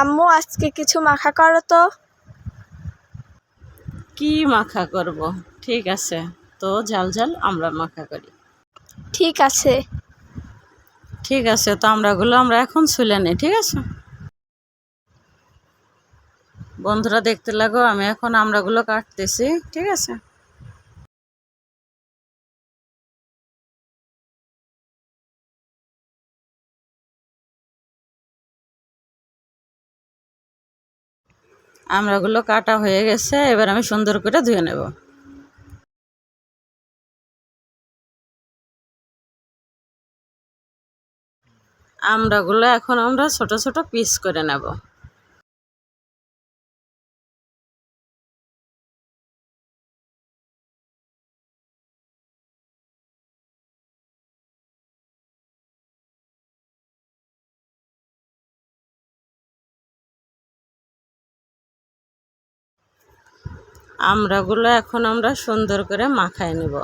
আম্মু আজকে কিছু মাখা করো তো। কি মাখা করব? ঠিক আছে, তো ঝাল ঝাল আমরা মাখা করি। ঠিক আছে। ঠিক আছে, তো আমরা এখন ছুলে নিই। ঠিক আছে বন্ধুরা, দেখতে লাগো, আমি এখন আমড়াগুলো কাটতেছি। ঠিক আছে, আমড়াগুলো কাটা হয়ে গেছে, এবার আমি সুন্দর করে ধুয়ে নেব। আমড়াগুলো এখন আমরা ছোট ছোট পিস করে নেব। আমড়াগুলো এখন আমরা সুন্দর করে মাখায় নেব।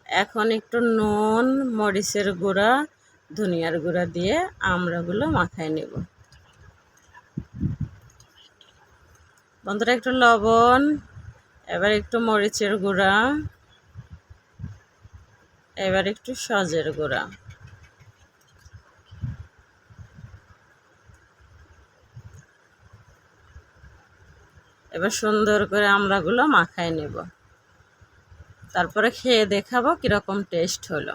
এখন একটু নুন, মরিচের গুঁড়া, ধনিয়ার গুঁড়া দিয়ে আমড়াগুলো মাখায় নেব। বন্ধুরা, একটু লবণ, এবার একটু মরিচের গুঁড়া, এবার একটু সজের গুঁড়া, এবার সুন্দর করে আমড়াগুলো মাখায় নেব। তারপরে খেয়ে দেখাবো কীরকম টেস্ট হলো।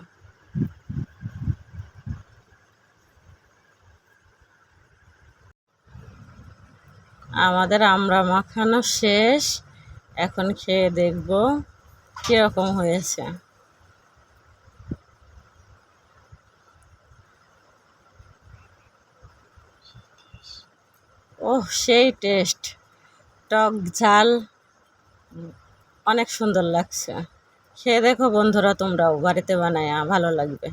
আমাদের আমড়া মাখানো শেষ, এখন খেয়ে দেখব কীরকম হয়েছে। ওহ, সেই টেস্ট! টক ঝাল, অনেক সুন্দর লাগছে। খেয়ে দেখো বন্ধুরা, তোমরাও বাড়িতে বানায়া, ভালো লাগবে।